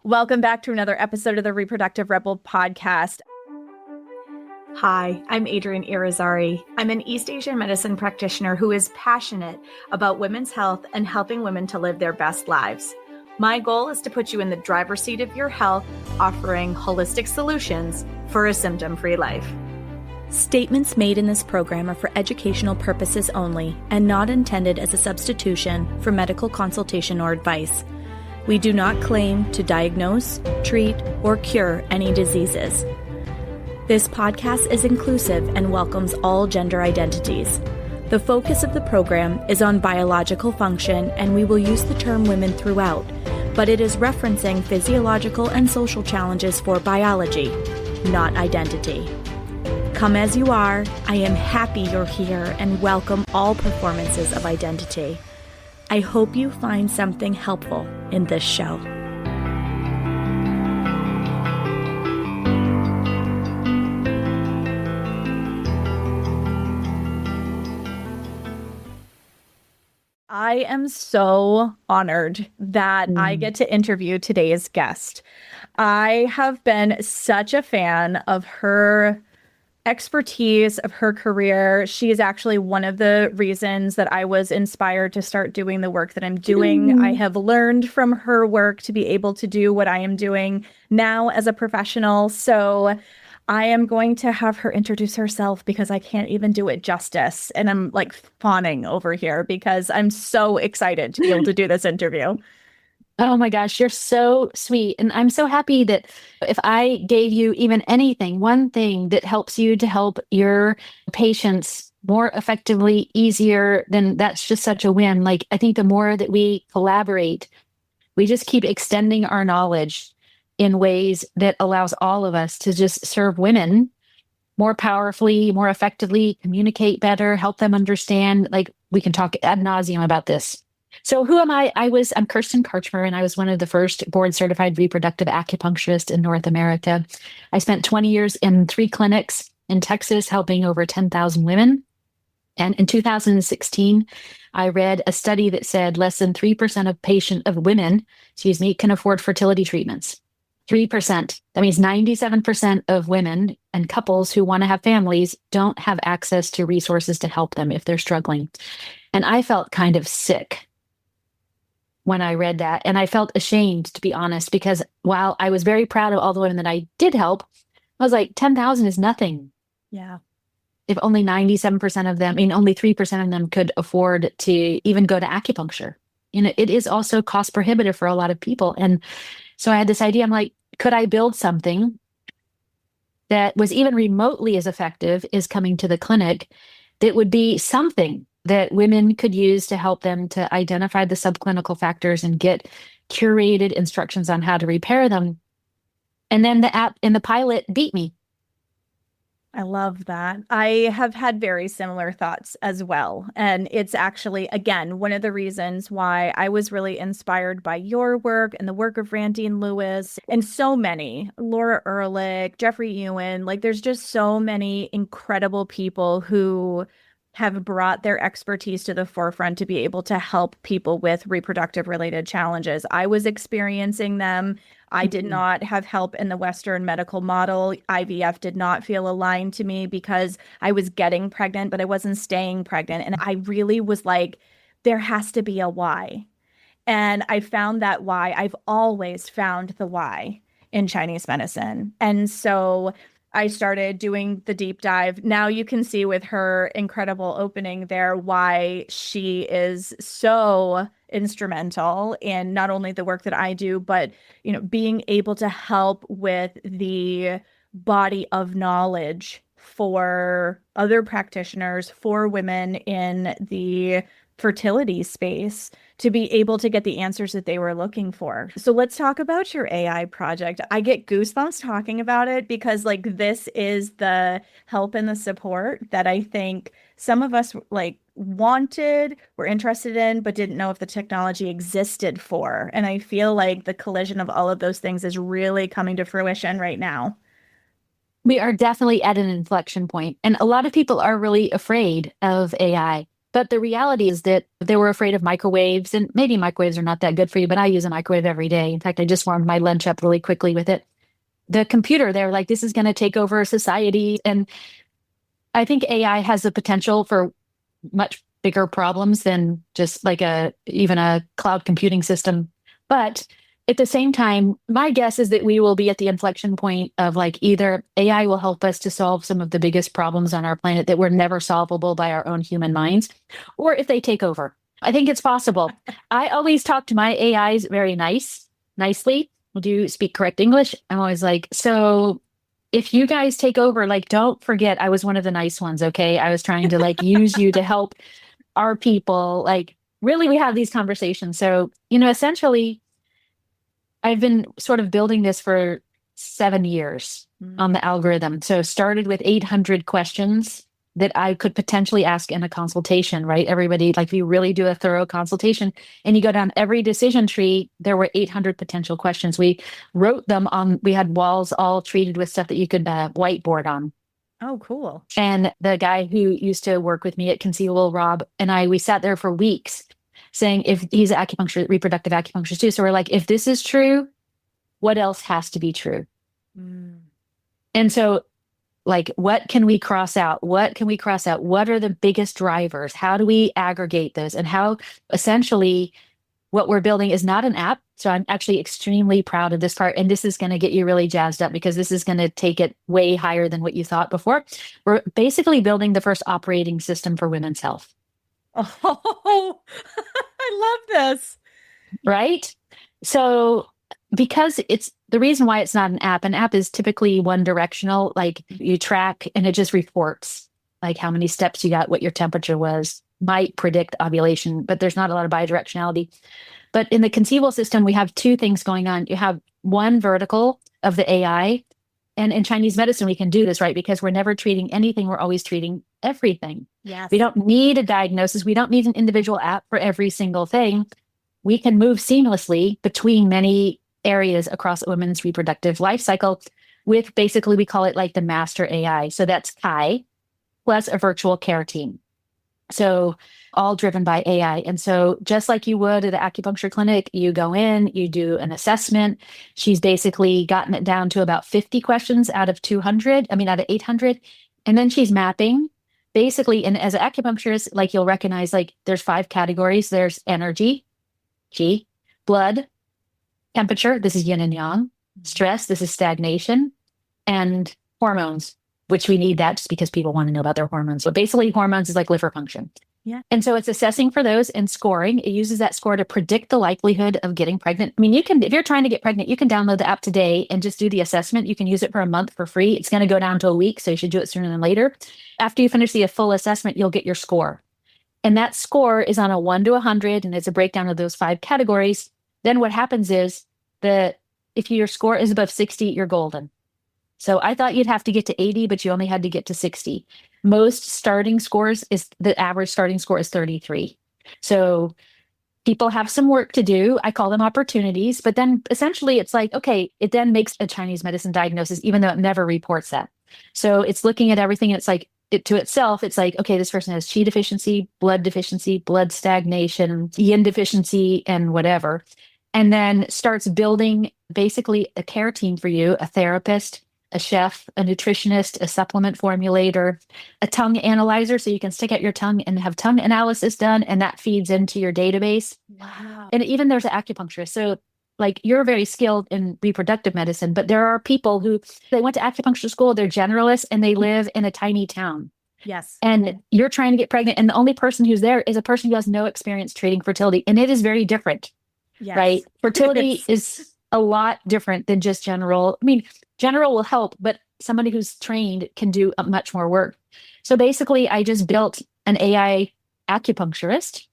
Welcome back to another episode of the Reproductive Rebel podcast. Hi, I'm Adrienne Irizarry. I'm an East Asian medicine practitioner who is passionate about women's health and helping women to live their best lives. My goal is to put you in the driver's seat of your health, offering holistic solutions for a symptom-free life. Statements made in this program are for educational purposes only and not intended as a substitution for medical consultation or advice. We do not claim to diagnose, treat, or cure any diseases. This podcast is inclusive and welcomes all gender identities. The focus of the program is on biological function, and we will use the term women throughout, but it is referencing physiological and social challenges for biology, not identity. Come as you are, I am happy you're here and welcome all performances of identity. I hope you find something helpful in this show. I am so honored that I get to interview today's guest. I have been such a fan of her expertise, of her career. She is actually one of the reasons that I was inspired to start doing the work that I'm doing. I have learned from her work to be able to do what I am doing now as a professional. So I am going to have her introduce herself because I can't even do it justice. And I'm like fawning over here because I'm so excited to be able to do this interview. Oh my gosh, you're so sweet. And I'm so happy that if I gave you even anything, one thing that helps you to help your patients more effectively, easier, then that's just such a win. Like, I think the more that we collaborate, we just keep extending our knowledge in ways that allows all of us to just serve women more powerfully, more effectively, communicate better, help them understand. Like, we can talk ad nauseum about this. So who am I? I'm Kirsten Karchmer, and I was one of the first board-certified reproductive acupuncturists in North America. I spent 20 years in 3 clinics in Texas, helping over 10,000 women. And in 2016, I read a study that said less than 3% of women, can afford fertility treatments. 3%. That means 97% of women and couples who want to have families don't have access to resources to help them if they're struggling. And I felt kind of sick when I read that. And I felt ashamed, to be honest, because while I was very proud of all the women that I did help, I was like, 10,000 is nothing. Yeah. If only 97% of them, only 3% of them could afford to even go to acupuncture. It is also cost prohibitive for a lot of people. And so I had this idea, I'm like, could I build something that was even remotely as effective as coming to the clinic that would be something that women could use to help them to identify the subclinical factors and get curated instructions on how to repair them. And then the app in the pilot beat me. I love that. I have had very similar thoughts as well. And it's actually, again, one of the reasons why I was really inspired by your work and the work of Randine Lewis and so many, Laura Ehrlich, Jeffrey Ewan. Like, there's just so many incredible people who have brought their expertise to the forefront to be able to help people with reproductive related challenges. I was experiencing them. I did not have help in the Western medical model. IVF did not feel aligned to me because I was getting pregnant, but I wasn't staying pregnant. And I really was like, there has to be a why. And I found that why. I've always found the why in Chinese medicine. And so I started doing the deep dive. Now you can see with her incredible opening there why she is so instrumental in not only the work that I do, but being able to help with the body of knowledge for other practitioners, for women in the fertility space to be able to get the answers that they were looking for. So let's talk about your AI project. I get goosebumps talking about it because this is the help and the support that I think some of us wanted, were interested in, but didn't know if the technology existed for. And I feel like the collision of all of those things is really coming to fruition right now. We are definitely at an inflection point. And a lot of people are really afraid of AI But the reality is that they were afraid of microwaves, and maybe microwaves are not that good for you, but I use a microwave every day. In fact, I just warmed my lunch up really quickly with it. The computer, they're like, this is going to take over society. And I think AI has the potential for much bigger problems than just like even a cloud computing system. But at the same time, my guess is that we will be at the inflection point of like either AI will help us to solve some of the biggest problems on our planet that were never solvable by our own human minds, or if they take over. I think it's possible. I always talk to my AIs very nicely. Do you speak correct English? I'm always like, so if you guys take over, like, don't forget I was one of the nice ones, okay? I was trying to like use you to help our people. Like, really, we have these conversations. So, essentially, I've been sort of building this for 7 years on the algorithm. So started with 800 questions that I could potentially ask in a consultation, right? Everybody, like if you really do a thorough consultation and you go down every decision tree, there were 800 potential questions. We wrote them we had walls all treated with stuff that you could whiteboard on. Oh, cool. And the guy who used to work with me at Conceivable, Rob, and we sat there for weeks saying, if he's an reproductive acupuncturist too. So we're like, if this is true, what else has to be true? And so, like, what can we cross out? What can we cross out? What are the biggest drivers? How do we aggregate those? And how essentially what we're building is not an app. So I'm actually extremely proud of this part. And this is going to get you really jazzed up because this is going to take it way higher than what you thought before. We're basically building the first operating system for women's health. Oh, I love this. Right? So because it's the reason why it's not an app is typically one directional, like you track and it just reports like how many steps you got, what your temperature was, might predict ovulation, but there's not a lot of bidirectionality. But in the conceivable system, we have two things going on. You have one vertical of the AI. And in Chinese medicine, we can do this, right? Because we're never treating anything. We're always treating everything. Yes. We don't need a diagnosis. We don't need an individual app for every single thing. We can move seamlessly between many areas across a woman's reproductive life cycle with basically, we call it like the master AI. So that's Kai plus a virtual care team. So all driven by AI. And so just like you would at an acupuncture clinic, you go in, you do an assessment. She's basically gotten it down to about 50 questions out of 800. And then she's mapping basically. And as an acupuncturist, like you'll recognize, like there's 5 categories. There's energy, Qi, blood, temperature. This is yin and yang, stress. This is stagnation, and hormones, which we need that just because people want to know about their hormones. But basically hormones is like liver function. Yeah. And so it's assessing for those and scoring. It uses that score to predict the likelihood of getting pregnant. I mean, if you're trying to get pregnant, you can download the app today and just do the assessment. You can use it for a month for free. It's going to go down to a week. So you should do it sooner than later. After you finish the full assessment, you'll get your score. And that score is on a 1 to 100. And it's a breakdown of those 5 categories. Then what happens is if your score is above 60, you're golden. So I thought you'd have to get to 80, but you only had to get to 60. Most starting scores the average starting score is 33. So people have some work to do. I call them opportunities, but then essentially it's like, okay, it then makes a Chinese medicine diagnosis, even though it never reports that. So it's looking at everything. And it's like to itself, it's like, okay, this person has Qi deficiency, blood stagnation, yin deficiency, and whatever. And then starts building basically a care team for you, a therapist, a chef, a nutritionist, a supplement formulator, a tongue analyzer, so you can stick out your tongue and have tongue analysis done, and that feeds into your database. Wow. And even there's an acupuncturist. So like you're very skilled in reproductive medicine, but there are people who they went to acupuncture school, they're generalists, and they live in a tiny town. Yes. And you're trying to get pregnant, and the only person who's there is a person who has no experience treating fertility, and it is very different. Yes. Right? Fertility is a lot different than just general. I mean, general will help, but somebody who's trained can do much more work. So basically, I just built an AI acupuncturist.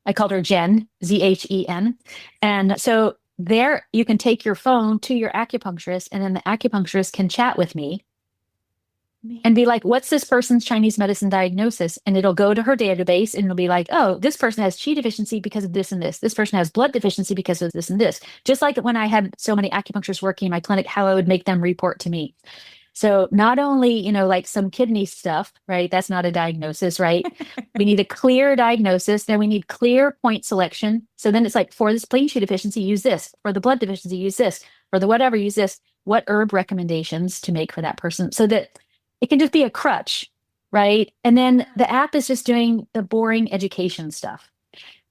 I called her Jen, Zhen. And so there you can take your phone to your acupuncturist, and then the acupuncturist can chat with me and be like, what's this person's Chinese medicine diagnosis? And it'll go to her database and it'll be like, oh, this person has Qi deficiency because of this and this. This person has blood deficiency because of this and this. Just like when I had so many acupuncturists working in my clinic, how I would make them report to me. So not only, like some kidney stuff, right? That's not a diagnosis, right? We need a clear diagnosis. Then we need clear point selection. So then it's like, for this pregnancy deficiency, use this. For the blood deficiency, use this. For the whatever, use this. What herb recommendations to make for that person so that it can just be a crutch, right? And then the app is just doing the boring education stuff.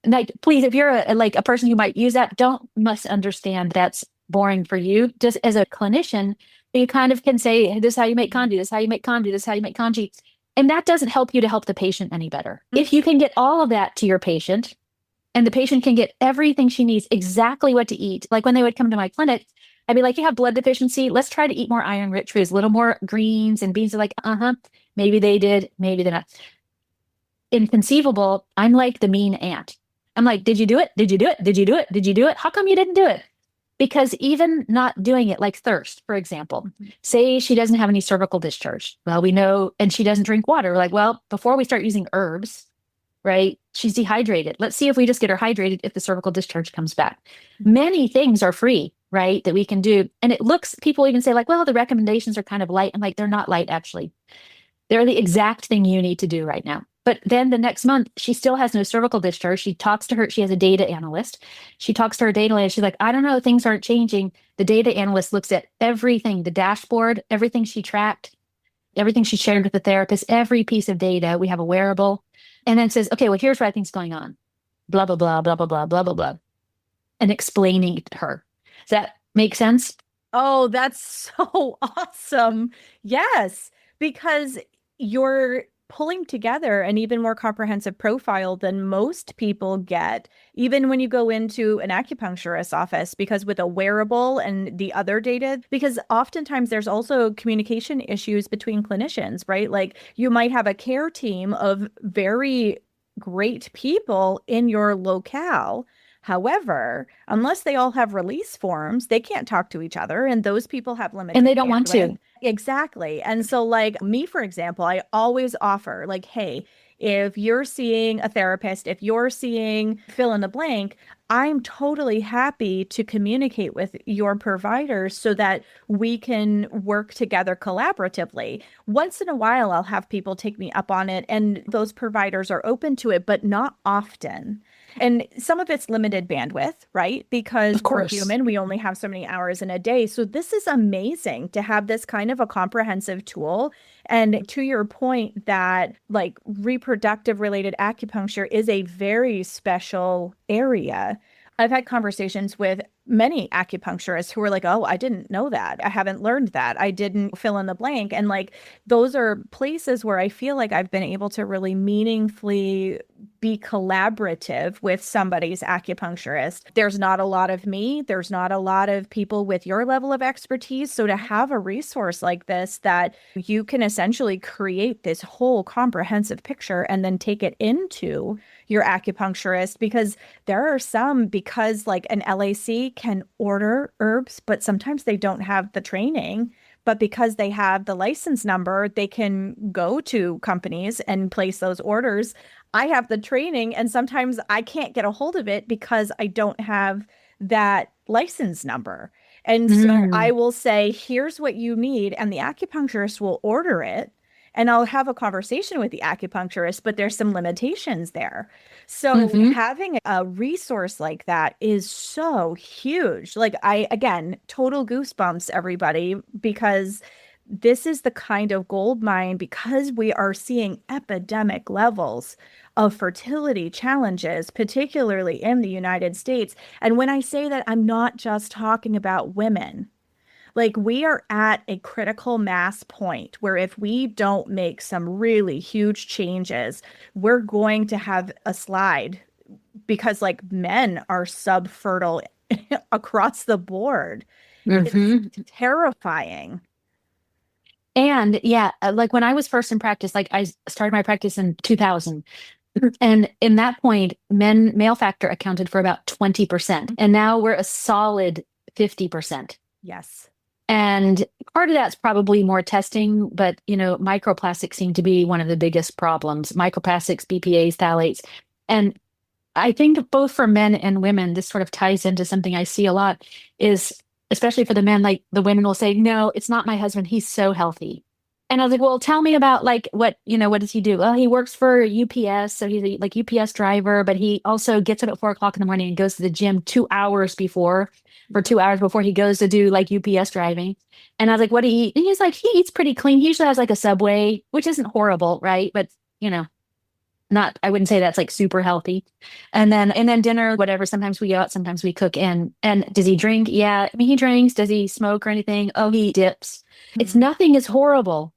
And like, please, if you're like a person who might use that, don't misunderstand that's boring for you. Just as a clinician, you kind of can say, hey, this is how you make conjugate, this is how you make conjugate, this is how you make conjugate. And that doesn't help you to help the patient any better. If you can get all of that to your patient and the patient can get everything she needs, exactly what to eat. Like when they would come to my clinic, I'd be like, you have blood deficiency. Let's try to eat more iron rich foods, a little more greens and beans. Are like, maybe they did, maybe they're not. In Conceivable, I'm like the mean aunt. I'm like, did you do it? Did you do it? Did you do it? Did you do it? How come you didn't do it? Because even not doing it, like thirst, for example, say she doesn't have any cervical discharge. Well, we know, and she doesn't drink water. We're like, well, before we start using herbs, right? She's dehydrated. Let's see if we just get her hydrated if the cervical discharge comes back. Many things are free, right? That we can do. And it looks, people even say like, well, the recommendations are kind of light. I'm like, they're not light, actually. They're the exact thing you need to do right now. But then the next month, she still has no cervical discharge. She talks to her, she has a data analyst. She talks to her data analyst. She's like, I don't know, things aren't changing. The data analyst looks at everything, the dashboard, everything she tracked, everything she shared with the therapist, every piece of data. We have a wearable. And then says, okay, well, here's what I think's going on. Blah, blah, blah, blah, blah, blah, blah, blah, blah. And explaining it to her. Does that make sense? Oh, that's so awesome. Yes, because you're pulling together an even more comprehensive profile than most people get, even when you go into an acupuncturist's office, because with a wearable and the other data, because oftentimes there's also communication issues between clinicians, right? Like you might have a care team of very great people in your locale. However, unless they all have release forms, they can't talk to each other, and those people have limited And they don't want bandwidth. to. Exactly. And so, like me, for example, I always offer, like, hey, if you're seeing a therapist, if you're seeing fill in the blank, I'm totally happy to communicate with your providers so that we can work together collaboratively. Once in a while, I'll have people take me up on it, and those providers are open to it, but not often. And some of it's limited bandwidth, right? Because Of we're course. human, we only have so many hours in a day. So this is amazing to have this kind of a comprehensive tool. And to your point that like reproductive related acupuncture is a very special area. I've had conversations with many acupuncturists who were like, oh, I didn't know that. I haven't learned that. I didn't fill in the blank. And like, those are places where I feel like I've been able to really meaningfully be collaborative with somebody's acupuncturist. There's not a lot of me, there's not a lot of people with your level of expertise. So to have a resource like this that you can essentially create this whole comprehensive picture and then take it into your acupuncturist, because there are some, because like an LAC can order herbs, but sometimes they don't have the training. But because they have the license number, they can go to companies and place those orders. I have the training, and sometimes I can't get a hold of it because I don't have that license number. And so I Mm. will say, here's what you need, and the acupuncturist will order it. And I'll have a conversation with the acupuncturist, but there's some limitations there. So Hmm. having a resource like that is so huge. Like again, total goosebumps, everybody, because this is the kind of gold mine, because we are seeing epidemic levels of fertility challenges, particularly in the United States. And when I say that, I'm not just talking about women. Like we are at a critical mass point where if we don't make some really huge changes, we're going to have a slide, because like men are subfertile across the board. It's Hmm. terrifying. And yeah, like when I was first in practice, like I started my practice in 2000. And in that point, male factor accounted for about 20%. And now we're a solid 50%. Yes. And part of that's probably more testing, but microplastics seem to be one of the biggest problems. Microplastics, BPA's, phthalates. And I think both for men and women, this sort of ties into something I see a lot is especially for the men, like the women will say, no, it's not my husband. He's so healthy. And I was like, well, tell me about like what does he do? Well, he works for UPS. So he's a like UPS driver, but he also gets up at 4 o'clock in the morning and goes to the gym 2 hours before, for 2 hours before he goes to do like UPS driving. And I was like, what do he eat? And he's like, he eats pretty clean. He usually has like a Subway, which isn't horrible, right? But you know, not, I wouldn't say that's like super healthy. And then dinner, whatever. Sometimes we go out, sometimes we cook in. And does he drink? Yeah. I mean, he drinks. Does he smoke or anything? Oh, he dips. It's Mhm. nothing is horrible,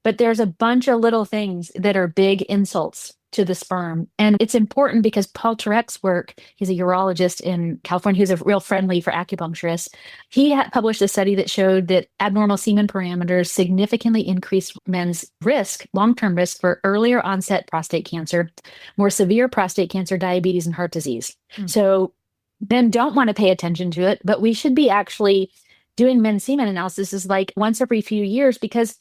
but there's a bunch of little things that are big insults to the sperm. And it's important because Paul Turek's work, he's a urologist in California, who's a real friendly for acupuncturists. He had published a study that showed that abnormal semen parameters significantly increase men's risk, long-term risk for earlier onset prostate cancer, more severe prostate cancer, diabetes, and heart disease. Mm. So men don't want to pay attention to it, but we should be actually doing men's semen analysis is like once every few years because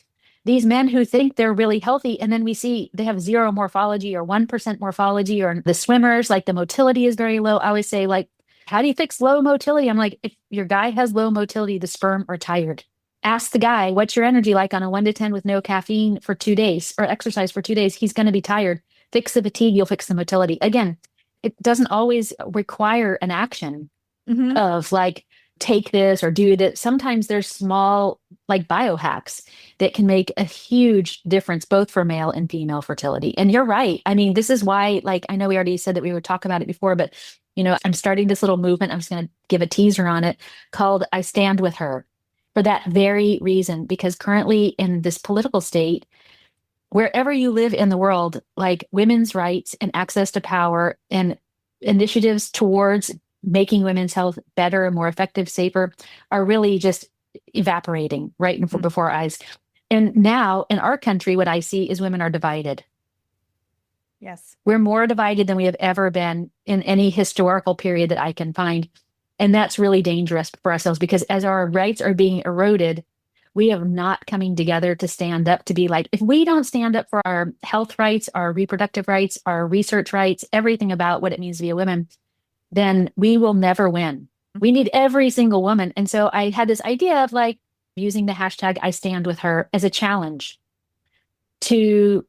these men who think they're really healthy, and then we see they have zero morphology or 1% morphology, or the swimmers, like the motility is very low. I always say, like, how do you fix low motility? I'm like, if your guy has low motility, the sperm are tired. Ask the guy, what's your energy like on a 1 to 10 with no caffeine for 2 days or exercise for 2 days? He's going to be tired. Fix the fatigue, you'll fix the motility. Again, it doesn't always require an action Mhm. of like, take this or do that. Sometimes there's small like biohacks that can make a huge difference both for male and female fertility. And you're right. I mean, this is why, like, I know we already said that we would talk about it before, but I'm starting this little movement. I'm just going to give a teaser on it called I Stand With Her for that very reason, because currently in this political state, wherever you live in the world, like women's rights and access to power and initiatives towards making women's health better, more effective, safer are really just evaporating right Mm. before our eyes. And now in our country, what I see is women are divided. Yes. We're more divided than we have ever been in any historical period that I can find. And that's really dangerous for ourselves because as our rights are being eroded, we are not coming together to stand up to be like, if we don't stand up for our health rights, our reproductive rights, our research rights, everything about what it means to be a woman, then we will never win. We need every single woman. And so I had this idea of like using the hashtag I stand with her as a challenge to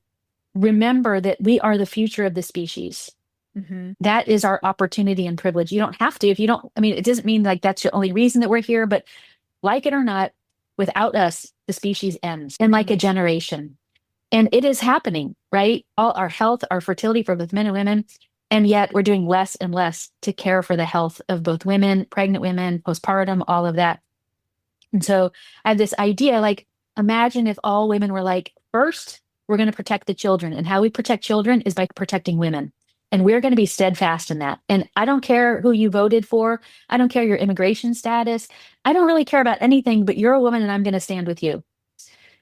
remember that we are the future of the species. Mhm. That is our opportunity and privilege. You don't have to, if you don't, I mean, it doesn't mean like that's the only reason that we're here, but like it or not, without us, the species ends in like Mhm. a generation. And it is happening, right? All our health, our fertility for both men and women. And yet we're doing less and less to care for the health of both women, pregnant women, postpartum, all of that. And so I have this idea like, imagine if all women were like, first, we're going to protect the children. And how we protect children is by protecting women. And we're going to be steadfast in that. And I don't care who you voted for. I don't care your immigration status. I don't really care about anything, but you're a woman and I'm going to stand with you.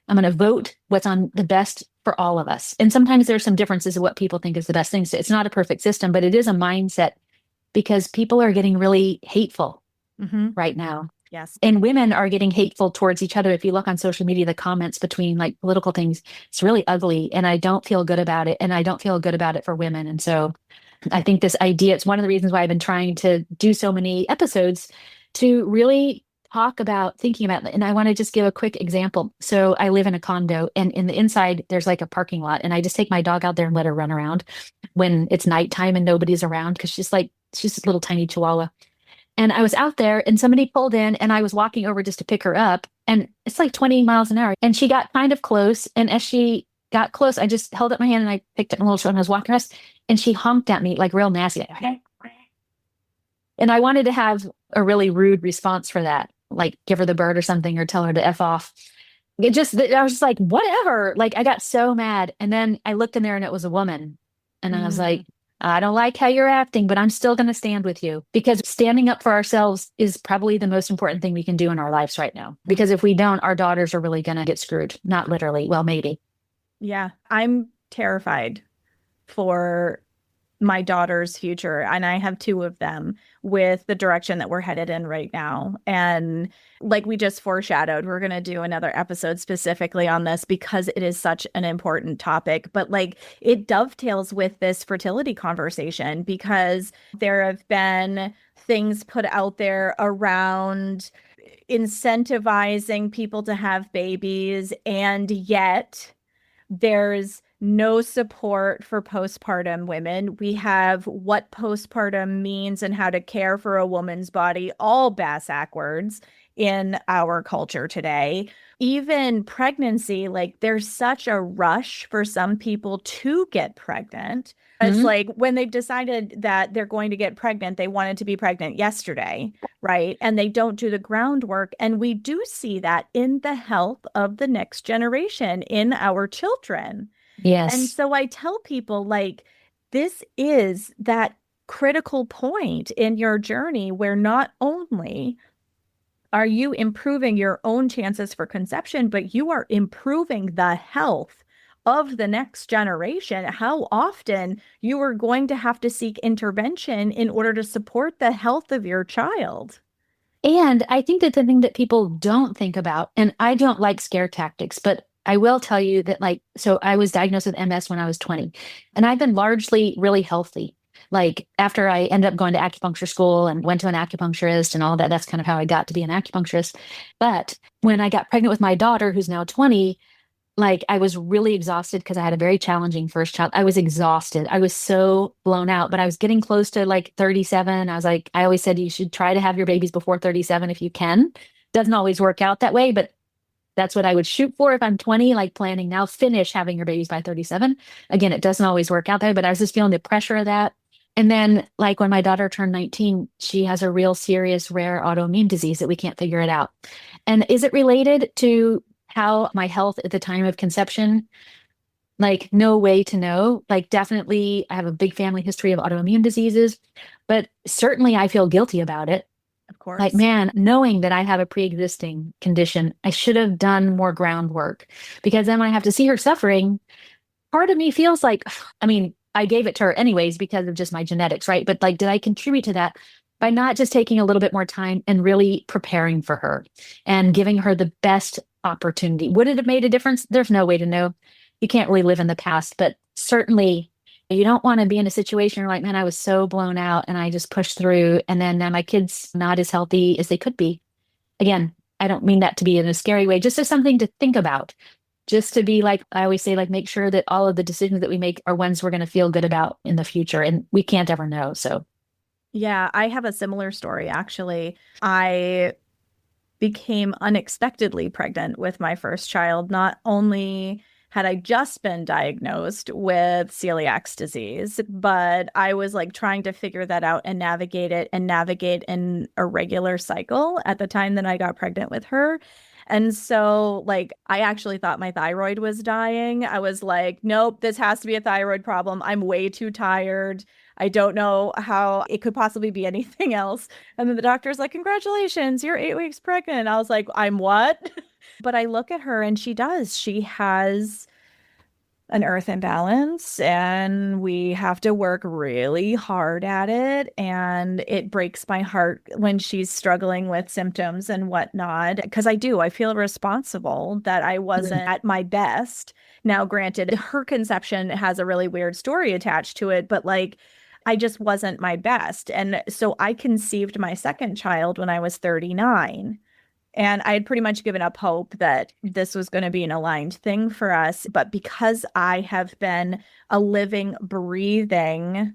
I'm going to vote what's on the best for all of us. And sometimes there's some differences of what people think is the best things. It's not a perfect system, but it is a mindset because people are getting really hateful Mhm. right now. Yes. And women are getting hateful towards each other. If you look on social media, the comments between like political things, it's really ugly. And I don't feel good about it. And I don't feel good about it for women. And so I think this idea, it's one of the reasons why I've been trying to do so many episodes to really talk about thinking about it. And I want to just give a quick example. So I live in a condo and in the inside, there's like a parking lot. And I just take my dog out there and let her run around when it's nighttime and nobody's around because she's a little tiny chihuahua. And I was out there and somebody pulled in and I was walking over just to pick her up. And it's like 20 miles an hour. And she got kind of close. And as she got close, I just held up my hand and I picked up my little show and I was walking across and she honked at me like real nasty. And I wanted to have a really rude response for that, like give her the bird or something or tell her to F off. I was just like, whatever. Like I got so mad. And then I looked in there and it was a woman. And I was Mm. like, I don't like how you're acting, but I'm still going to stand with you because standing up for ourselves is probably the most important thing we can do in our lives right now. Because if we don't, our daughters are really going to get screwed. Not literally. Well, maybe. Yeah. I'm terrified for my daughter's future, and I have two of them, with the direction that we're headed in right now. And like we just foreshadowed, we're going to do another episode specifically on this because it is such an important topic. But like it dovetails with this fertility conversation because there have been things put out there around incentivizing people to have babies, and yet there's no support for postpartum women. We have what postpartum means and how to care for a woman's body all backwards in our culture today. Even pregnancy, like there's such a rush for some people to get pregnant. It's Mhm. like when they've decided that they're going to get pregnant, they wanted to be pregnant yesterday, right? And they don't do the groundwork. And we do see that in the health of the next generation, in our children. And Yes. so I tell people, like, this is that critical point in your journey where not only are you improving your own chances for conception, but you are improving the health of the next generation. How often you are going to have to seek intervention in order to support the health of your child. And I think that the thing that people don't think about, and I don't like scare tactics, but I will tell you that, like, so I was diagnosed with MS when I was 20, and I've been largely really healthy. Like, after I ended up going to acupuncture school and went to an acupuncturist and all that, that's kind of how I got to be an acupuncturist. But when I got pregnant with my daughter, who's now 20, like I was really exhausted because I had a very challenging first child. I was exhausted. I was so blown out, but I was getting close to like 37. I was like, I always said you should try to have your babies before 37 if you can. Doesn't always work out that way, but that's what I would shoot for if I'm 20, like planning now, finish having your babies by 37. Again, it doesn't always work out that way, but I was just feeling the pressure of that. And then, like, when my daughter turned 19, she has a real serious rare autoimmune disease that we can't figure it out. And is it related to how my health at the time of conception? Like, no way to know. Like, definitely, I have a big family history of autoimmune diseases, but certainly I feel guilty about it. Of Like, course. man, knowing that I have a pre-existing condition, I should have done more groundwork, because then when I have to see her suffering, part of me feels like, I mean, I gave it to her anyways because of just my genetics, right? But like, did I contribute to that by not just taking a little bit more time and really preparing for her and giving her the best opportunity? Would it have made a difference? There's no way to know. You can't really live in the past, but certainly you don't want to be in a situation where, like, man, I was so blown out and I just pushed through, and then now my kid's not as healthy as they could be. Again, I don't mean that to be in a scary way, just as something to think about, just to be like, I always say, like, make sure that all of the decisions that we make are ones we're going to feel good about in the future. And we can't ever know. So, Yeah, I have a similar story actually. I became unexpectedly pregnant with my first child. Not only had I just been diagnosed with celiac disease, but I was like trying to figure that out and navigate it and navigate an irregular cycle at the time that I got pregnant with her. And so, like, I actually thought my thyroid was dying. I was like, nope, this has to be a thyroid problem. I'm way too tired. I don't know how it could possibly be anything else. And then the doctor's like, congratulations, you're 8 weeks pregnant. I was like, I'm what? But I look at her and she does. She has an earth imbalance and we have to work really hard at it. And it breaks my heart when she's struggling with symptoms and whatnot. Because I feel responsible that I mm, wasn't at my best. Now, granted, her conception has a really weird story attached to it, but like, I just wasn't my best. And so I conceived my second child when I was 39. And I had pretty much given up hope that this was going to be an aligned thing for us. But because I have been a living, breathing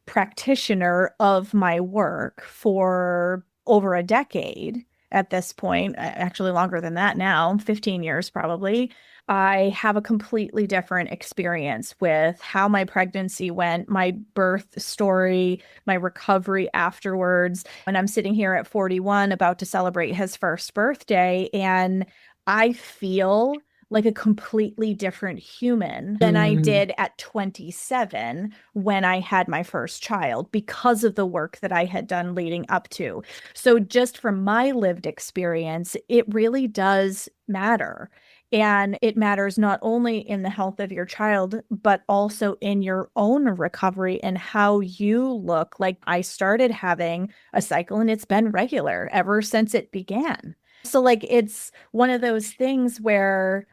practitioner of my work for over a decade at this point, actually longer than that now, 15 years probably. I have a completely different experience with how my pregnancy went, my birth story, my recovery afterwards. And I'm sitting here at 41 about to celebrate his first birthday, and I feel like a completely different human than I mm, did at 27 when I had my first child because of the work that I had done leading up to. So, just from my lived experience, it really does matter. And it matters not only in the health of your child, but also in your own recovery and how you look. Like, I started having a cycle and it's been regular ever since it began. So, like, it's one of those things where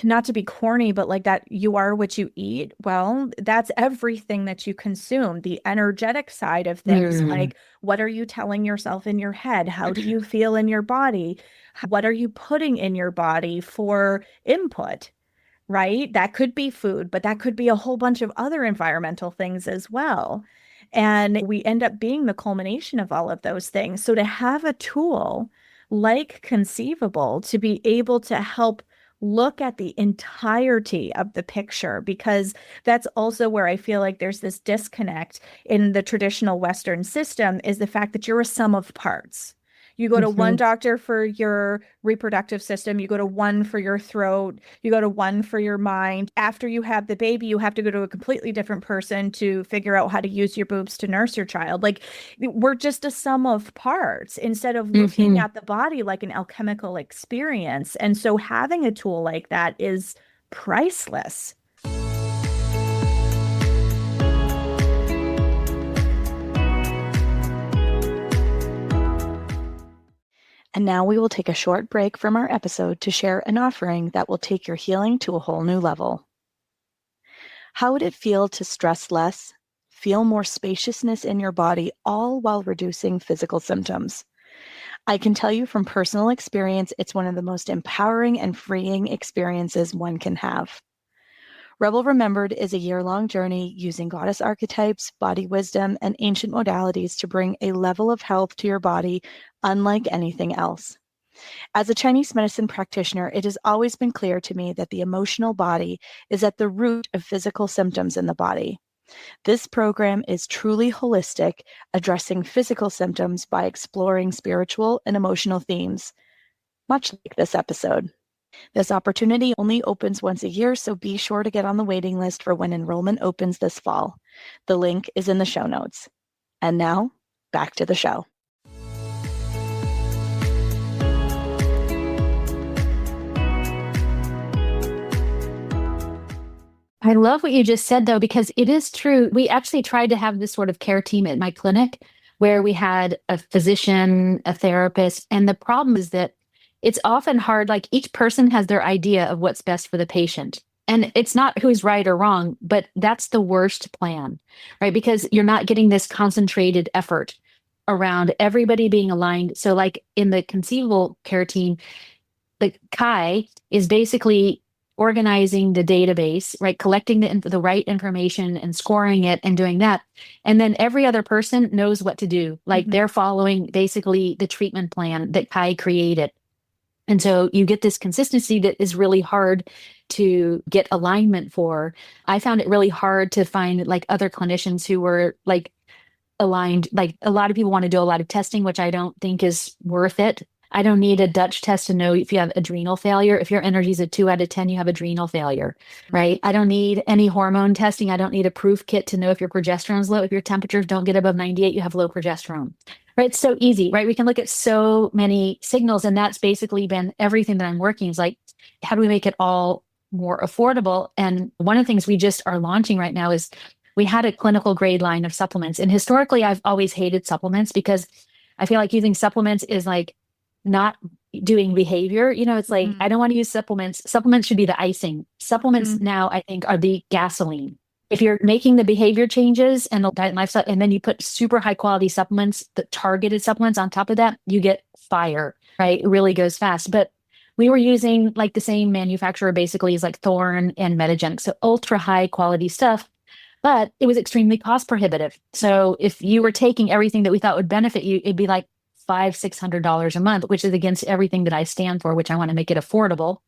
not to be corny, but like that you are what you eat. Well, that's everything that you consume. The energetic side of things, Mm. like what are you telling yourself in your head? How do you feel in your body? What are you putting in your body for input? Right? That could be food, but that could be a whole bunch of other environmental things as well. And we end up being the culmination of all of those things. So to have a tool like Conceivable to be able to help look at the entirety of the picture, because that's also where I feel like there's this disconnect in the traditional Western system, is the fact that you're a sum of parts. You go to one Mhm. doctor for your reproductive system, you go to one for your throat, you go to one for your mind. After you have the baby, you have to go to a completely different person to figure out how to use your boobs to nurse your child. Like we're just a sum of parts instead of looking Mhm. at the body like an alchemical experience. And so having a tool like that is priceless. And now we will take a short break from our episode to share an offering that will take your healing to a whole new level. How would it feel to stress less, feel more spaciousness in your body, all while reducing physical symptoms? I can tell you from personal experience, it's one of the most empowering and freeing experiences one can have. Rebel Remembered is a year-long journey using goddess archetypes, body wisdom, and ancient modalities to bring a level of health to your body unlike anything else. As a Chinese medicine practitioner, it has always been clear to me that the emotional body is at the root of physical symptoms in the body. This program is truly holistic, addressing physical symptoms by exploring spiritual and emotional themes, much like this episode. This opportunity only opens once a year, so be sure to get on the waiting list for when enrollment opens this fall. The link is in the show notes. And now, back to the show. I love what you just said, though, because it is true. We actually tried to have this sort of care team at my clinic where we had a physician, a therapist. And the problem is that it's often hard. Like each person has their idea of what's best for the patient. And it's not who's right or wrong, but that's the worst plan, right? Because you're not getting this concentrated effort around everybody being aligned. So, like in the conceivable care team, the Kai is basically organizing the database, right? Collecting the right information and scoring it and doing that. And then every other person knows what to do. Like Mhm. they're following basically the treatment plan that Kai created. And so you get this consistency that is really hard to get alignment for. I found it really hard to find like other clinicians who were like aligned. Like a lot of people want to do a lot of testing, which I don't think is worth it. I don't need a Dutch test to know if you have adrenal failure. If your energy is a 2 out of 10, you have adrenal failure, right? I don't need any hormone testing. I don't need a proof kit to know if your progesterone is low. If your temperatures don't get above 98, you have low progesterone, right? It's so easy, right? We can look at so many signals, and that's basically been everything that I'm working is like, how do we make it all more affordable? And one of the things we just are launching right now is we had a clinical grade line of supplements. And historically, I've always hated supplements because I feel like using supplements is like not doing behavior. You know, it's like, Mhm. I don't want to use supplements. Supplements should be the icing. Supplements Mhm. now, I think, are the gasoline. If you're making the behavior changes and the diet and lifestyle, and then you put super high quality supplements, the targeted supplements on top of that, you get fire, right? It really goes fast. But we were using like the same manufacturer basically as like Thorne and Metagenic. So ultra high quality stuff, but it was extremely cost prohibitive. So if you were taking everything that we thought would benefit you, it'd be like $500-600 a month, which is against everything that I stand for, which I want to make it affordable.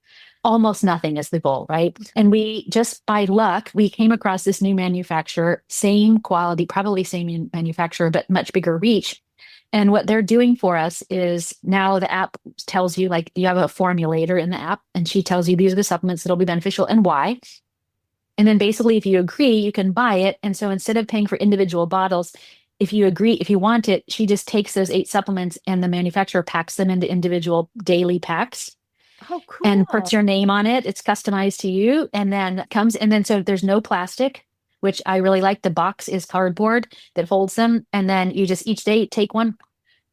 Almost nothing is the goal, right? And we just by luck, we came across this new manufacturer, same quality, probably same manufacturer, but much bigger reach. And what they're doing for us is now the app tells you, like, you have a formulator in the app, and she tells you these are the supplements that'll be beneficial and why. And then basically, if you agree, you can buy it. And so instead of paying for individual bottles, if you agree, if you want it, she just takes those 8 supplements and the manufacturer packs them into individual daily packs Oh, and puts cool. your name on it. It's customized to you and then comes, and then so there's no plastic, which I really like. The box is cardboard that holds them. And then you just each day take one,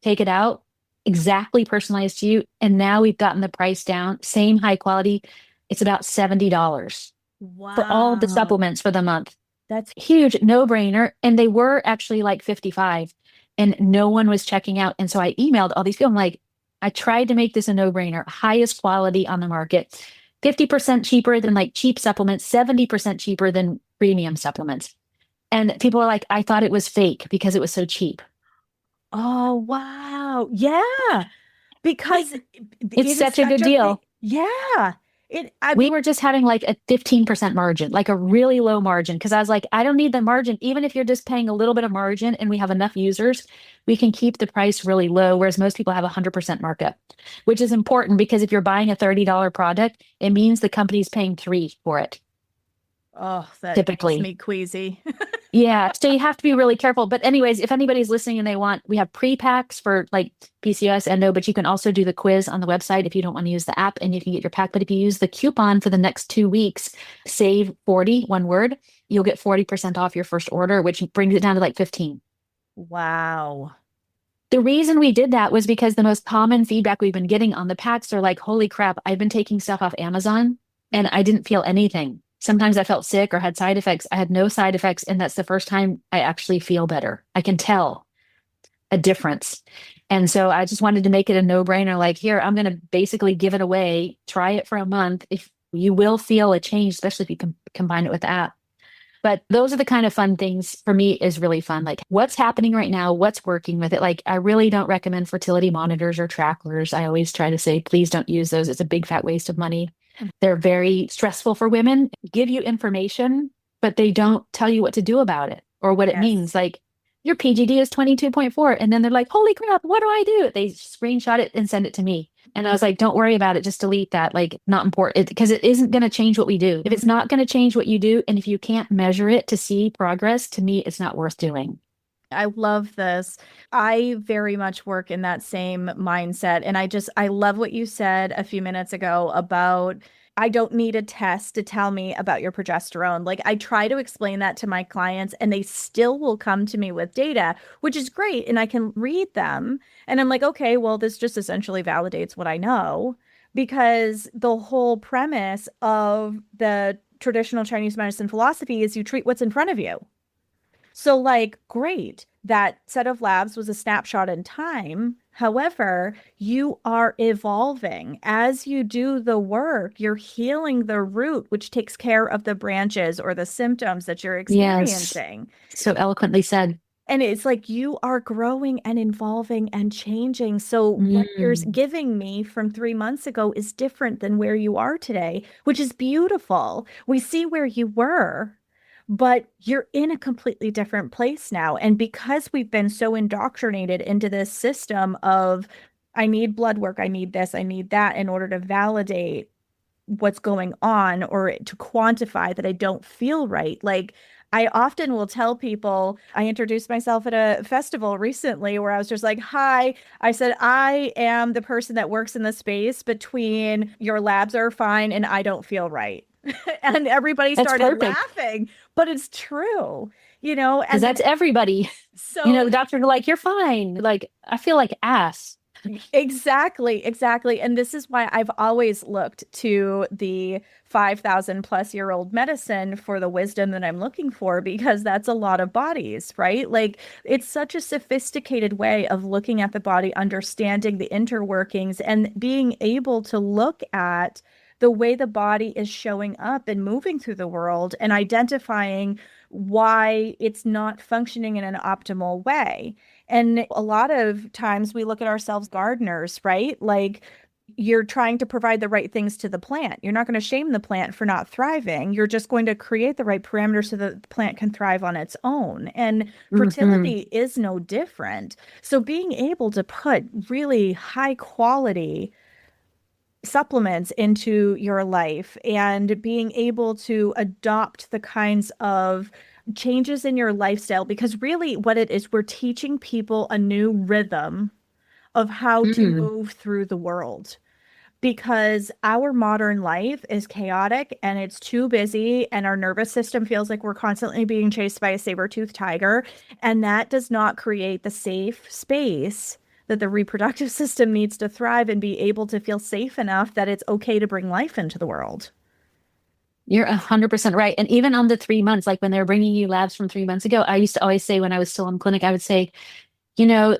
take it out, exactly personalized to you. And now we've gotten the price down, same high quality, It's about $70 for all the Wow. supplements for the month. That's Huge no-brainer. And they were actually like 55 and no one was checking out. And so I emailed all these people. I'm like, I tried to make this a no-brainer, highest quality on the market, 50% cheaper than like cheap supplements, 70% cheaper than premium supplements. And people are like, I thought it was fake because it was so cheap. oh wow. Yeah. Because It's it is such a such good a big, deal. yeah. It, I We mean, were just having like a 15% margin, like a really low margin. Cause I was like, I don't need the margin. Even if you're just paying a little bit of margin and we have enough users, we can keep the price really low. Whereas most people have 100% markup, which is important because if you're buying a $30 product, it means the company's paying three for it, oh, that makes typically. me queasy. Yeah, so you have to be really careful. But anyways, if anybody's listening and they want, we have pre-packs for like PCOS, endo, but you can also do the quiz on the website if you don't want to use the app and you can get your pack. But if you use the coupon for the next 2 weeks, save 40, one word, you'll get 40% off your first order, which brings it down to like 15. Wow. The reason we did that was because the most common feedback we've been getting on the packs are like, holy crap, I've been taking stuff off Amazon and I didn't feel anything. Sometimes I felt sick or had side effects. I had no side effects. And that's the first time I actually feel better. I can tell a difference. And so I just wanted to make it a no-brainer. Like, here, I'm going to basically give it away. Try it for a month. If you will feel a change, especially if you can combine it with the app. But those are the kind of fun things for me is really fun. Like what's happening right now, what's working with it. Like I really don't recommend fertility monitors or trackers. I always try to say, please don't use those. It's a big fat waste of money. They're very stressful for women, give you information, but they don't tell you what to do about it or what it Yes. means. Like your PGD is 22.4. And then they're like, holy crap, what do I do? They screenshot it and send it to me. And I was like, don't worry about it. Just delete that. Like, not important because it isn't going to change what we do. If it's not going to change what you do, and if you can't measure it to see progress, to me, it's not worth doing. I love this. I very much work in that same mindset. And I love what you said a few minutes ago about I don't need a test to tell me about your progesterone. Like I try to explain that to my clients and they still will come to me with data, which is great. And I can read them. And I'm like, okay, well, this just essentially validates what I know because the whole premise of the traditional Chinese medicine philosophy is you treat what's in front of you. So, like, great. That set of labs was a snapshot in time. However, you are evolving. As you do the work, you're healing the root, which takes care of the branches or the symptoms that you're Yes. experiencing. So eloquently said. And it's like you are growing and evolving and changing. So, what you're Mm. giving me from 3 months ago is different than where you are today, which is beautiful. We see where you were, but you're in a completely different place now. And because we've been so indoctrinated into this system of, I need blood work, I need this, I need that in order to validate what's going on or to quantify that I don't feel right. Like I often will tell people, I introduced myself at a festival recently where I was just like, hi, I said, I am the person that works in the space between your labs are fine and I don't feel right. And everybody That's started perfect laughing, but it's true, you know, because and then that's everybody. so The doctor are like, you're fine. Like, I feel like ass. exactly, exactly. And this is why I've always looked to the 5,000 plus year old medicine for the wisdom that I'm looking for, because that's a lot of bodies, right? Like it's such a sophisticated way of looking at the body, understanding the interworkings, and being able to look at the way the body is showing up and moving through the world and identifying why it's not functioning in an optimal way. And a lot of times we look at ourselves gardeners, right? Like you're trying to provide the right things to the plant. You're not going to shame the plant for not thriving. You're just going to create the right parameters so that the plant can thrive on its own. And Hmm. fertility is no different. So being able to put really high quality supplements into your life and being able to adopt the kinds of changes in your lifestyle, because really what it is, we're teaching people a new rhythm of how to Mm. move through the world. Because our modern life is chaotic and it's too busy, and our nervous system feels like we're constantly being chased by a saber-toothed tiger. And that does not create the safe space that the reproductive system needs to thrive and be able to feel safe enough that it's okay to bring life into the world. You're 100% right. And even on the 3 months, like when they were bringing you labs from 3 months ago, I used to always say when I was still in clinic, I would say, you know,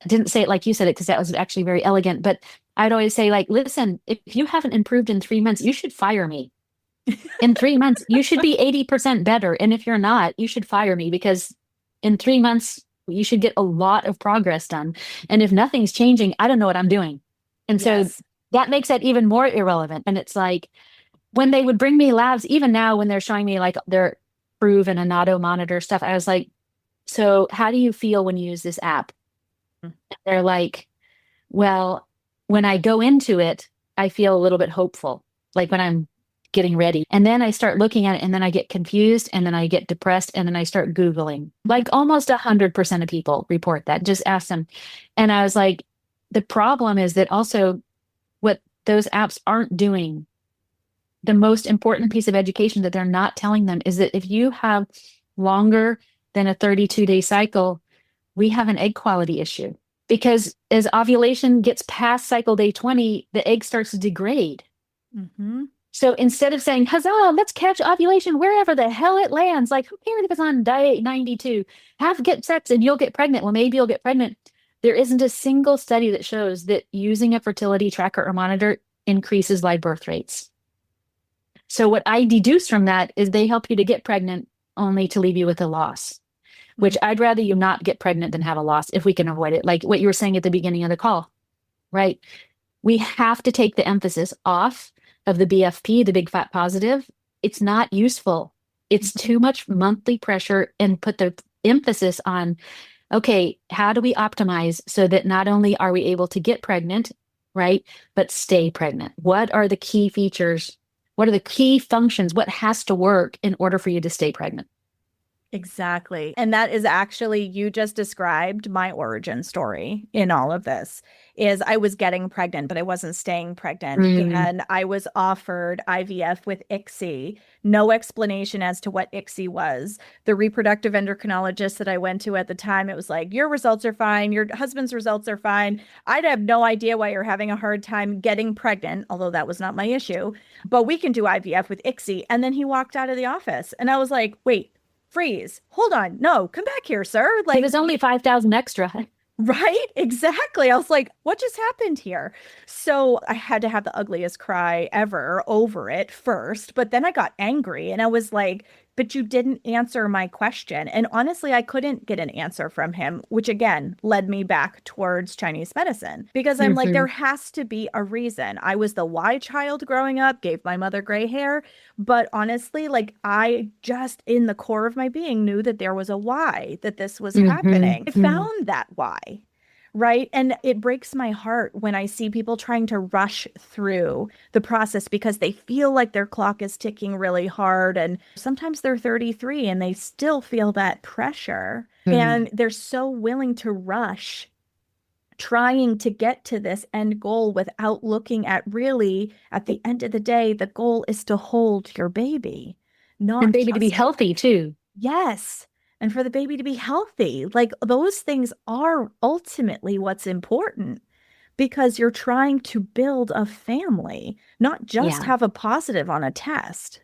I didn't say it like you said it because that was actually very elegant, but I'd always say, like, listen, if you haven't improved in 3 months, you should fire me. In 3 months, you should be 80% better. And if you're not, you should fire me because in 3 months, you should get a lot of progress done. And if nothing's changing, I don't know what I'm doing. And so Yes. that makes that even more irrelevant. And it's like when they would bring me labs, even now when they're showing me like their Prove and Anato monitor stuff, I was like, so how do you feel when you use this app? They're like, well, when I go into it, I feel a little bit hopeful, like when I'm getting ready. And then I start looking at it and then I get confused and then I get depressed and then I start Googling. Like almost 100% of people report that. Just ask them. And I was like, the problem is that also what those apps aren't doing, the most important piece of education that they're not telling them is that if you have longer than a 32-day cycle, we have an egg quality issue. Because as ovulation gets past cycle day 20, the egg starts to degrade. Mm-hmm. So instead of saying, huzzah, let's catch ovulation wherever the hell it lands, like who cares if it's on day 92? Get sex and you'll get pregnant. Well, maybe you'll get pregnant. There isn't a single study that shows that using a fertility tracker or monitor increases live birth rates. So what I deduce from that is they help you to get pregnant only to leave you with a loss, which I'd rather you not get pregnant than have a loss if we can avoid it. Like what you were saying at the beginning of the call, right? We have to take the emphasis off of the BFP, the big fat positive. It's not useful. It's too much monthly pressure, and put the emphasis on, okay, how do we optimize so that not only are we able to get pregnant, right, but stay pregnant? What are the key features? What are the key functions? What has to work in order for you to stay pregnant? Exactly. And that is actually, you just described my origin story in all of this. Is I was getting pregnant, but I wasn't staying pregnant. Mm, And I was offered IVF with ICSI. No explanation as to what ICSI was. The reproductive endocrinologist that I went to at the time, it was like, your results are fine. Your husband's results are fine. I'd have no idea why you're having a hard time getting pregnant, although that was not my issue. But we can do IVF with ICSI. And then he walked out of the office. And I was like, wait, freeze. Hold on. No, come back here, sir. it Like, was only 5,000 extra. right? Exactly. I was like, what just happened here? So I had to have the ugliest cry ever over it first, but then I got angry and I was like, but you didn't answer my question. And honestly, I couldn't get an answer from him, which again led me back towards Chinese medicine because I'm like, Mhm. there has to be a reason. I was the why child growing up, gave my mother gray hair, but honestly, like I just in the core of my being knew that there was a why that this was Mhm. happening. I Mhm. found that why. Right. And it breaks my heart when I see people trying to rush through the process because they feel like their clock is ticking really hard. And sometimes they're 33 and they still feel that pressure. Mhm. And they're so willing to rush trying to get to this end goal without looking at really, at the end of the day, the goal is to hold your baby, And not baby to be just, healthy too. yes. And for the baby to be healthy. Like those things are ultimately what's important because you're trying to build a family, not just Yeah. have a positive on a test.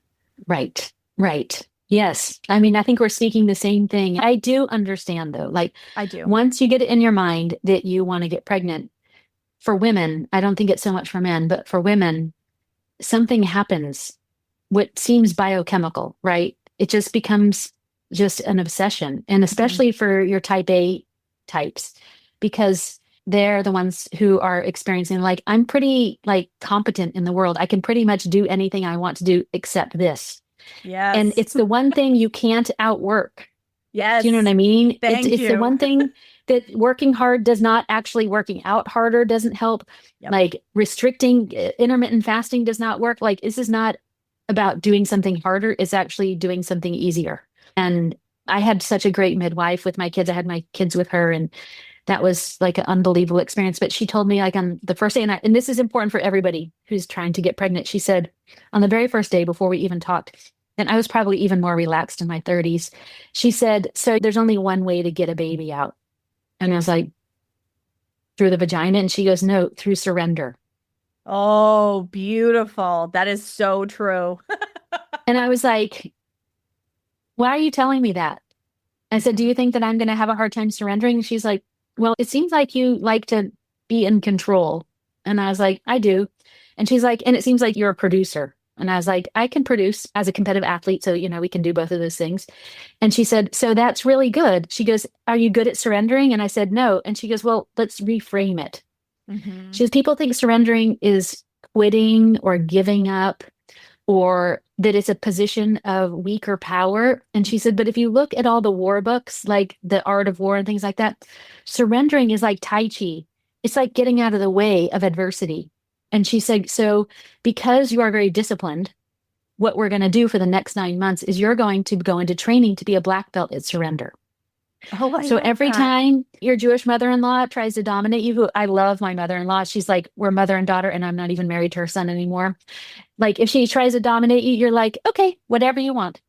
Right. Right. Yes. I mean, I think we're speaking the same thing. I do understand though, like I do. once you get it in your mind that you want to get pregnant, for women, I don't think it's so much for men, but for women, something happens, what seems biochemical, right? It just becomes just an obsession. And Mhm. especially for your type A types, because they're the ones who are experiencing like, I'm pretty like competent in the world. I can pretty much do anything I want to do except this. And Yes. it's the one thing you can't outwork. Do you know what Yes. I mean? It's Thank it's the you. one thing that working hard does not actually working out harder doesn't help. Yep. Like restricting intermittent fasting does not work. Like this is not about doing something harder. It's actually doing something easier. And I had such a great midwife with my kids. I had my kids with her, and that was like an unbelievable experience. But she told me like on the first day, and this is important for everybody who's trying to get pregnant. She said on the very first day before we even talked, and I was probably even more relaxed in my 30s. She said, so there's only one way to get a baby out. And I was like, through the vagina? And she goes, no, through surrender. Oh, beautiful. That is so true. And I was like, why are you telling me that? I said, do you think that I'm going to have a hard time surrendering? And she's like, well, it seems like you like to be in control. And I was like, I do. And she's like, and it seems like you're a producer. And I was like, I can produce as a competitive athlete. So, we can do both of those things. And she said, so that's really good. She goes, are you good at surrendering? And I said, no. And she goes, well, let's reframe it. Hmm. She goes, people think surrendering is quitting or giving up or that it's a position of weaker power. And she said, but if you look at all the war books, like The Art of War and things like that, surrendering is like Tai Chi. It's like getting out of the way of adversity. And she said, so because you are very disciplined, what we're going to do for the next 9 months is you're going to go into training to be a black belt at surrender. Oh, I So love every that. time your Jewish mother-in-law tries to dominate you, who I love my mother-in-law, she's like, we're mother and daughter, and I'm not even married to her son anymore. Like if she tries to dominate you, you're like, okay, whatever you want.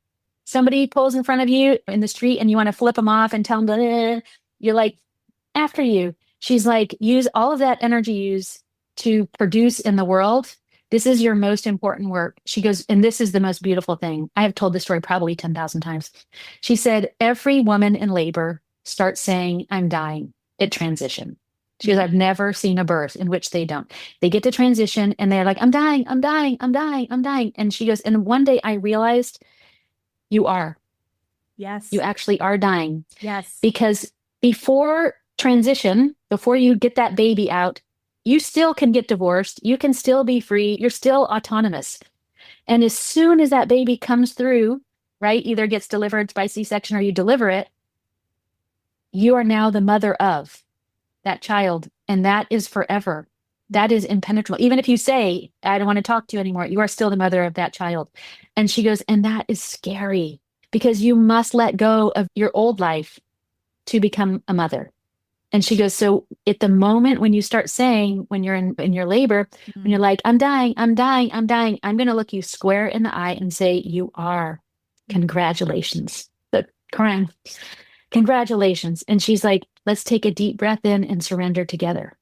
Somebody pulls in front of you in the street and you want to flip them off and tell them, "Bleh," you're like, after you. She's like, use all of that energy use to produce in the world. This is your most important work. She goes, and this is the most beautiful thing. I have told this story probably 10,000 times. She said, every woman in labor starts saying, I'm dying at transition. She goes, I've never seen a birth in which they don't. They get to transition and they're like, I'm dying, I'm dying, I'm dying, I'm dying. And she goes, and one day I realized you are. You Yes. actually are dying Yes. because before transition, before you get that baby out, you still can get divorced. You can still be free. You're still autonomous. And as soon as that baby comes through, right, either gets delivered by C-section or you deliver it, you are now the mother of that child. And that is forever. That is impenetrable. Even if you say, I don't want to talk to you anymore, you are still the mother of that child. And she goes, and that is scary because you must let go of your old life to become a mother. And she goes, so at the moment when you start saying, when you're in your labor, when you're Mhm. like, I'm dying, I'm dying, I'm dying, I'm going to look you square in the eye and say, you are. Congratulations. The crime. Congratulations. And she's like, let's take a deep breath in and surrender together.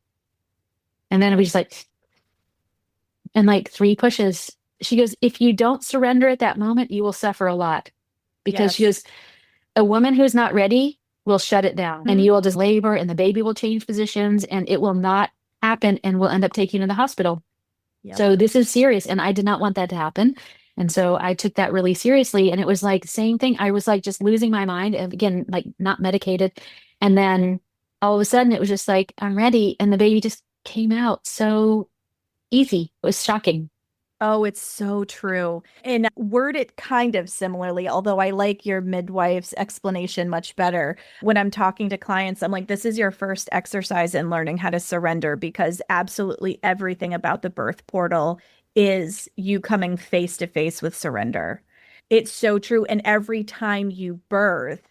And then we just like, and like 3 pushes. She goes, if you don't surrender at that moment, you will suffer a lot. Because she Yes. goes, a woman who's not ready will shut it down and Mhm. you will just labor and the baby will change positions and it will not happen and will end up taking you to the hospital. Yep. So this is serious. And I did not want that to happen. And so I took that really seriously. And it was like same thing. I was like just losing my mind. And again, like not medicated. And then all of a sudden it was just like, I'm ready. And the baby just came out so easy. It was shocking. Oh, it's so true. And word it kind of similarly, although I like your midwife's explanation much better. When I'm talking to clients, I'm like, this is your first exercise in learning how to surrender because absolutely everything about the birth portal is you coming face to face with surrender. It's so true. And every time you birth,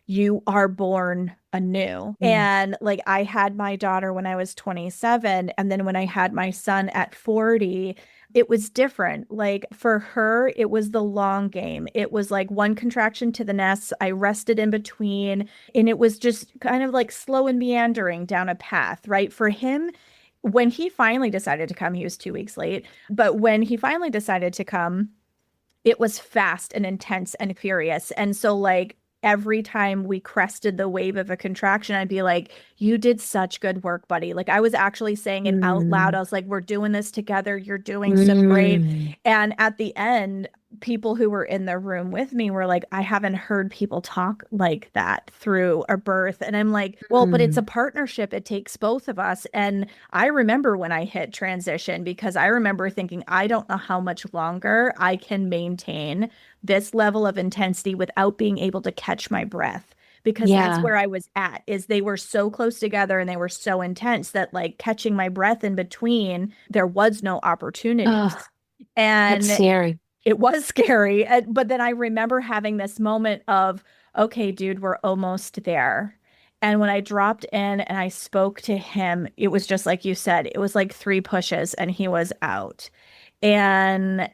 you are born anew. Mm. And like I had my daughter when I was 27, and then when I had my son at 40, it was different. Like for her, it was the long game. It was like one contraction to the nest. I rested in between, and it was just kind of like slow and meandering down a path, right? For him, when he finally decided to come, he was 2 weeks late, but when he finally decided to come, it was fast and intense and furious. And so, like, every time we crested the wave of a contraction, I'd be like, you did such good work, buddy. Like, I was actually saying it out loud. Mm. I was like, we're doing this together. You're doing so great. Mm. And at the end, people who were in the room with me were like, I haven't heard people talk like that through a birth. And I'm like, well, but it's a Mm. partnership. It takes both of us. And I remember when I hit transition because I remember thinking, I don't know how much longer I can maintain this level of intensity without being able to catch my breath. Because that's Yeah. where I was at, is they were so close together and they were so intense that like catching my breath in between, there was no Oh, opportunities. that's And scary. it was scary. But then I remember having this moment of, okay, dude, we're almost there. And when I dropped in and I spoke to him, it was just like you said, it was like 3 pushes and he was out. And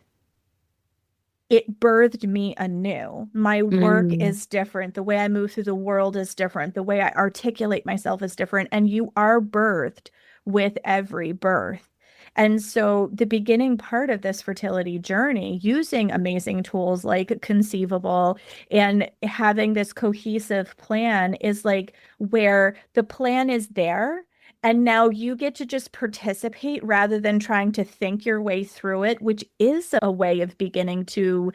it birthed me anew. My work Mm. is different. The way I move through the world is different. The way I articulate myself is different. And you are birthed with every birth. And so the beginning part of this fertility journey, using amazing tools like Conceivable and having this cohesive plan, is like where the plan is there. And now you get to just participate rather than trying to think your way through it, which is a way of beginning to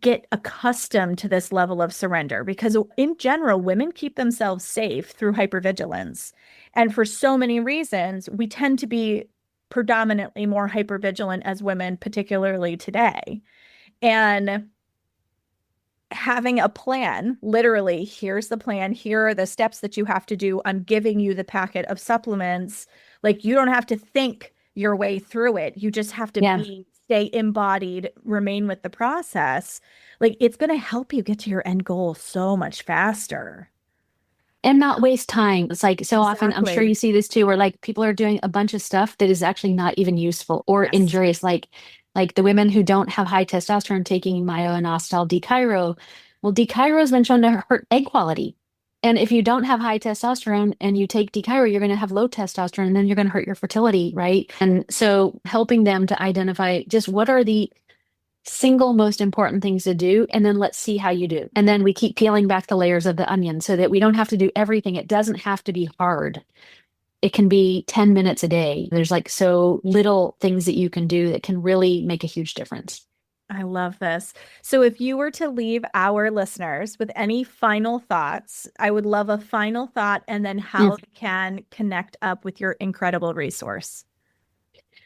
get accustomed to this level of surrender. Because in general, women keep themselves safe through hypervigilance. And for so many reasons, we tend to be predominantly more hypervigilant as women, particularly today. And having a plan, literally, here's the plan, here are the steps that you have to do. I'm giving you the packet of supplements. Like, you don't have to think your way through it. You just have to Yeah. stay embodied, remain with the process. Like, it's going to help you get to your end goal so much faster. And not waste time. It's like so often, I'm sure Exactly. you see this too, where like people are doing a bunch of stuff that is actually not even useful or Yes. injurious. Like the women who don't have high testosterone taking myo-inositol D-chiro. Well, D-chiro has been shown to hurt egg quality. And if you don't have high testosterone and you take D-chiro, you're going to have low testosterone, and then you're going to hurt your fertility, right? And so helping them to identify just what are the single most important things to do, and then let's see how you do. And then we keep peeling back the layers of the onion so that we don't have to do everything. It doesn't have to be hard. It can be 10 minutes a day. There's like so little things that you can do that can really make a huge difference. I love this. So, if you were to leave our listeners with any final thoughts, I would love a final thought and then Mm. how they can connect up with your incredible resource.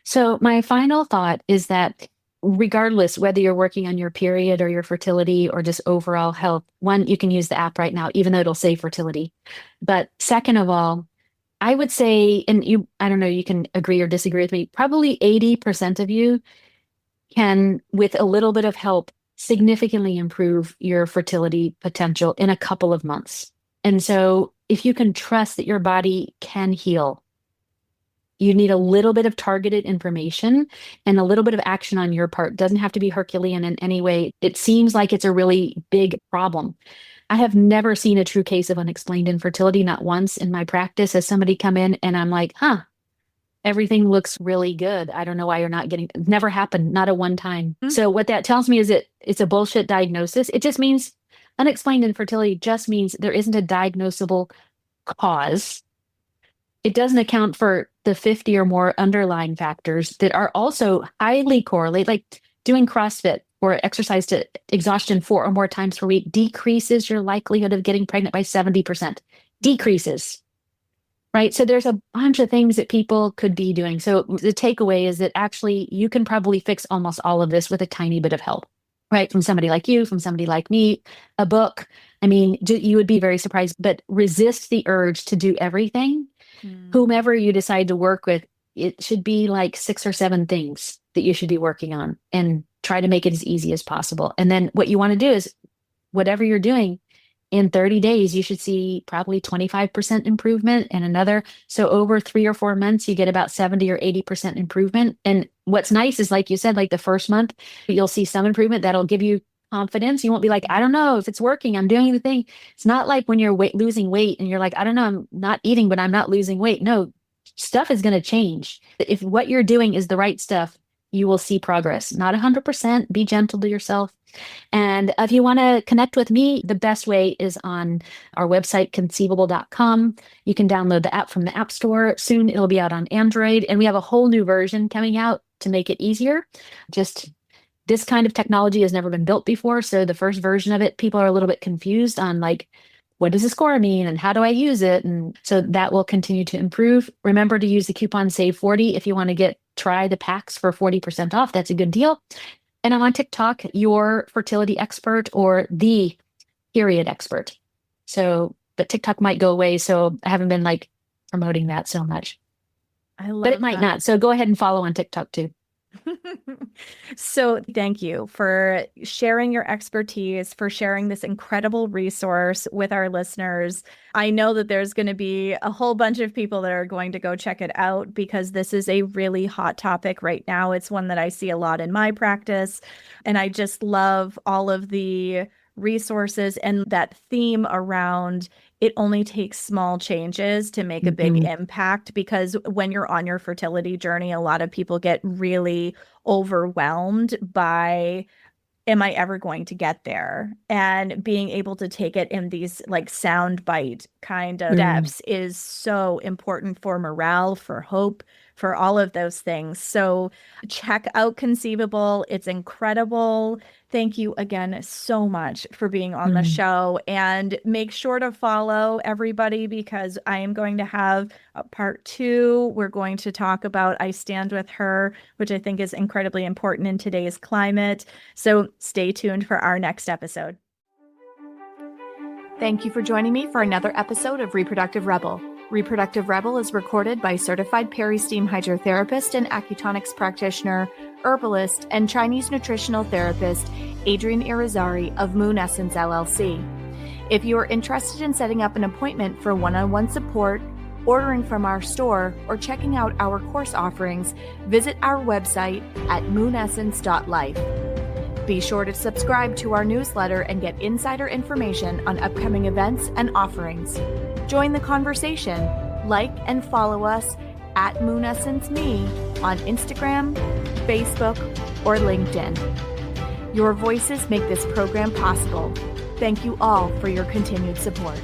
So my final thought is that regardless whether you're working on your period or your fertility or just overall health, one, you can use the app right now, even though it'll say fertility. But second of all, I would say, and you, I don't know, you can agree or disagree with me, probably 80% of you can, with a little bit of help, significantly improve your fertility potential in a couple of months. And so if you can trust that your body can heal, you need a little bit of targeted information and a little bit of action on your part. Doesn't have to be Herculean in any way. It seems like it's a really big problem. I have never seen a true case of unexplained infertility, not once in my practice has somebody come in and I'm like, huh, everything looks really good. I don't know why you're not getting it. Never happened, not a one time. Hmm? So what that tells me is that it's a bullshit diagnosis. It just means unexplained infertility just means there isn't a diagnosable cause. It doesn't account for the 50 or more underlying factors that are also highly correlated, like doing CrossFit or exercise to exhaustion 4 or more times per week decreases your likelihood of getting pregnant by 70%. Decreases, right? So there's a bunch of things that people could be doing. So the takeaway is that actually you can probably fix almost all of this with a tiny bit of help, right? From somebody like you, from somebody like me, a book. I mean, you would be very surprised, but resist the urge to do everything. Hmm. Whomever you decide to work with, it should be like 6 or 7 things that you should be working on and try to make it as easy as possible. And then what you want to do is whatever you're doing in 30 days, you should see probably 25% improvement and another. So over 3 or 4 months, you get about 70 or 80% improvement. And what's nice is, like you said, like the first month, you'll see some improvement that'll give you confidence. You won't be like, I don't know if it's working. I'm doing the thing. It's not like when you're losing weight and you're like, I don't know, I'm not eating, but I'm not losing weight. No, stuff is going to change. If what you're doing is the right stuff, you will see progress. Not 100%. Be gentle to yourself. And if you want to connect with me, the best way is on our website, conceivable.com. You can download the app from the App Store. Soon it'll be out on Android. And we have a whole new version coming out to make it easier. Just this kind of technology has never been built before. So the first version of it, people are a little bit confused on like, what does the score mean and how do I use it? And so that will continue to improve. Remember to use the coupon SAVE 40 if you want to try the packs for 40% off. That's a good deal. And I'm on TikTok, your fertility expert or the period expert. So, but TikTok might go away. So I haven't been like promoting that so much, I but it love might that. not. So go ahead and follow on TikTok too. So, thank you for sharing your expertise, for sharing this incredible resource with our listeners. I know that there's going to be a whole bunch of people that are going to go check it out because this is a really hot topic right now. It's one that I see a lot in my practice. And I just love all of the resources and that theme around it only takes small changes to make a big impact, because when you're on your fertility journey, a lot of people get really overwhelmed by, am I ever going to get there? And being able to take it in these like sound bite kind of steps is so important for morale, for hope, for all of those things. So check out Conceivable. It's incredible. Thank you again so much for being on the show. And make sure to follow everybody, because I am going to have a part 2. We're going to talk about I Stand With Her, which I think is incredibly important in today's climate. So stay tuned for our next episode. Thank you for joining me for another episode of Reproductive Rebel. Reproductive Rebel is recorded by certified peri-steam hydrotherapist and acutonics practitioner, herbalist, and Chinese nutritional therapist Adrienne Irizarry of Moon Essence LLC. If you are interested in setting up an appointment for one-on-one support, ordering from our store, or checking out our course offerings, visit our website at moonessence.life. Be sure to subscribe to our newsletter and get insider information on upcoming events and offerings. Join the conversation. Like and follow us at MoonEssenceMe on Instagram, Facebook, or LinkedIn. Your voices make this program possible. Thank you all for your continued support.